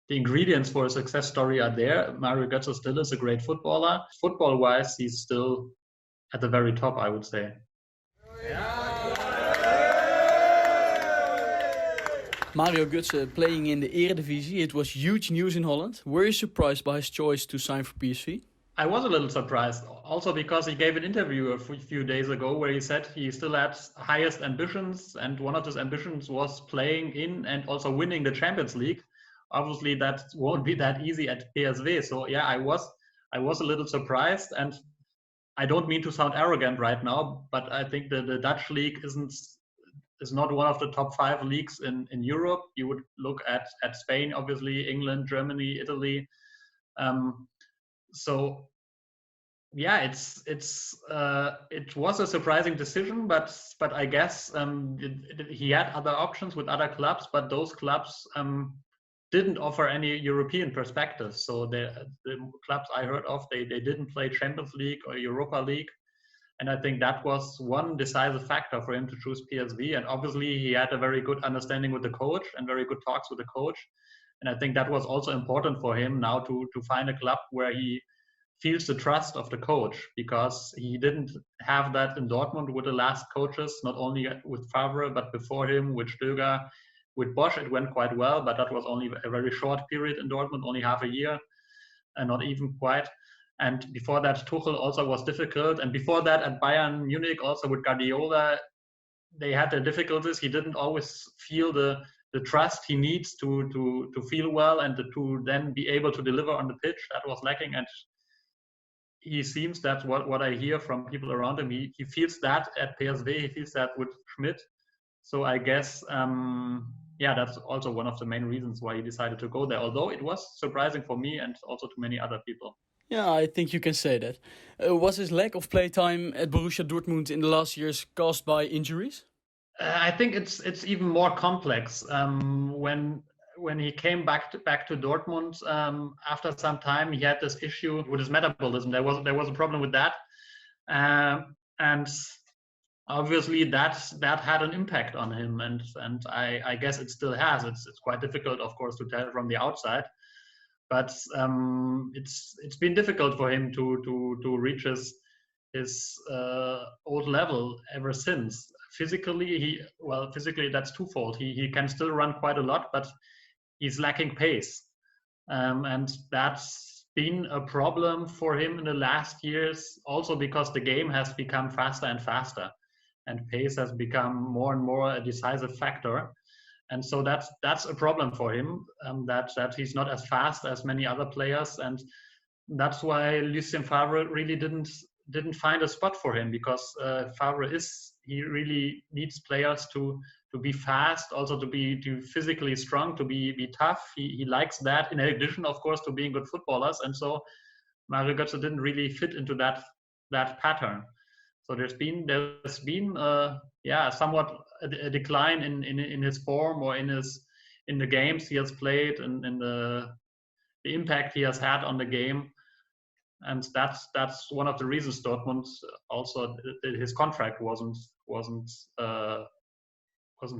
the ingredients for a success story are there. Mario Götze still is a great footballer. Football-wise, he's still at the very top, I would say. Mario Götze playing in the Eredivisie, it was huge news in Holland. Were you surprised by his choice to sign for PSV? I was a little surprised, also because he gave an interview a few days ago where he said he still had highest ambitions, and one of his ambitions was playing in and also winning the Champions League. Obviously, that won't be that easy at PSV. So yeah, I was a little surprised, and I don't mean to sound arrogant right now, but I think the Dutch league is not one of the top 5 leagues in Europe. You would look at Spain, obviously, England, Germany, Italy. So yeah, it was a surprising decision, but I guess he had other options with other clubs, but those clubs didn't offer any European perspective. So the clubs I heard of, they didn't play Champions League or Europa League. And I think that was one decisive factor for him to choose PSV. And obviously he had a very good understanding with the coach and very good talks with the coach. And I think that was also important for him now to find a club where he feels the trust of the coach, because he didn't have that in Dortmund with the last coaches, not only with Favre, but before him with Stöger, with Bosch. It went quite well, but that was only a very short period in Dortmund, only half a year, and not even quite. And before that, Tuchel also was difficult. And before that, at Bayern Munich, also with Guardiola, they had their difficulties. He didn't always feel the trust he needs to feel well and to then be able to deliver on the pitch. That was lacking. And he seems, that's what I hear from people around him, he feels that at PSV, he feels that with Schmidt. So I guess, that's also one of the main reasons why he decided to go there, although it was surprising for me and also to many other people. Yeah, I think you can say that. Was his lack of playtime at Borussia Dortmund in the last years caused by injuries? I think it's even more complex. When he came back to Dortmund, after some time, he had this issue with his metabolism. There was a problem with that, and obviously that had an impact on him, and I guess it still has. It's quite difficult, of course, to tell from the outside, but it's been difficult for him to reach his old level ever since. Physically, that's twofold. He can still run quite a lot, but he's lacking pace, and that's been a problem for him in the last years. Also because the game has become faster and faster, and pace has become more and more a decisive factor. And so that's a problem for him, that he's not as fast as many other players, and that's why Lucien Favre really didn't find a spot for him, because Favre he really needs players to be fast, also to be physically strong, to be tough. He likes that, in addition, of course, to being good footballers. And so Mario Götze didn't really fit into that pattern. So there's been somewhat a decline in his form, or in the games he has played, and in the impact he has had on the game. And that's one of the reasons Dortmund also, his contract wasn't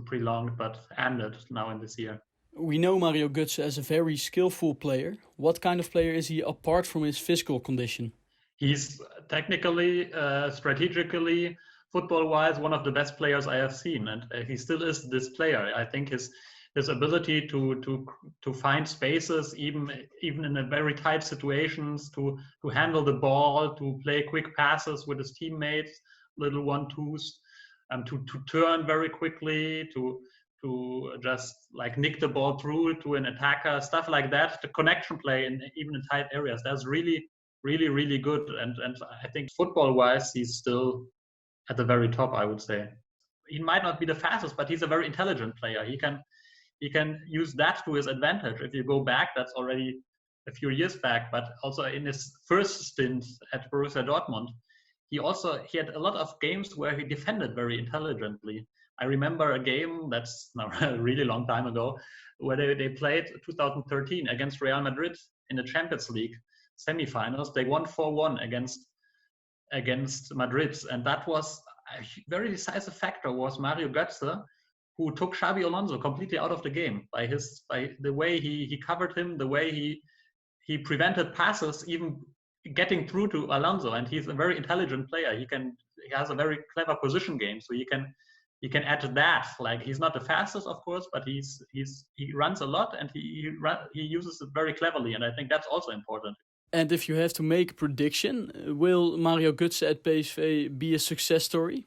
prolonged, but ended now in this year. We know Mario Götze as a very skillful player. What kind of player is he apart from his physical condition? He's technically, strategically, football-wise, one of the best players I have seen, and he still is this player. I think his ability to find spaces, even in a very tight situations, to handle the ball, to play quick passes with his teammates, little 1-2s, to turn very quickly, to just like nick the ball through to an attacker, stuff like that. The connection play even in tight areas, that's really, really, really good. And I think football-wise, he's still at the very top, I would say. He might not be the fastest, but he's a very intelligent player. He can use that to his advantage. If you go back, that's already a few years back, but also in his first stint at Borussia Dortmund, he had a lot of games where he defended very intelligently. I remember a game that's now a really long time ago, where they played 2013 against Real Madrid in the Champions League semifinals. They won 4-1 against Madrid, and that was a very decisive factor, was Mario Götze, who took Xabi Alonso completely out of the game by the way he covered him, the way he prevented passes even getting through to Alonso. And he's a very intelligent player. He has a very clever position game, so he can add to that. Like, he's not the fastest, of course, but he runs a lot, and he uses it very cleverly, and I think that's also important. And if you have to make a prediction, will Mario Götze at PSV be a success story?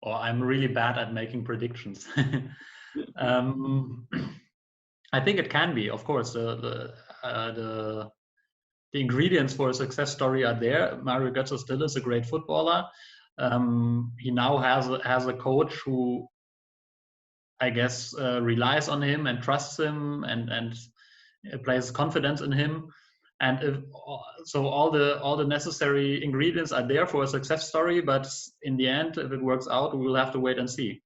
Oh, I'm really bad at making predictions. I think it can be, of course. The ingredients for a success story are there. Mario Götze still is a great footballer. He now has a coach who, I guess, relies on him and trusts him and places confidence in him. And so all the necessary ingredients are there for a success story. But in the end, if it works out, we will have to wait and see.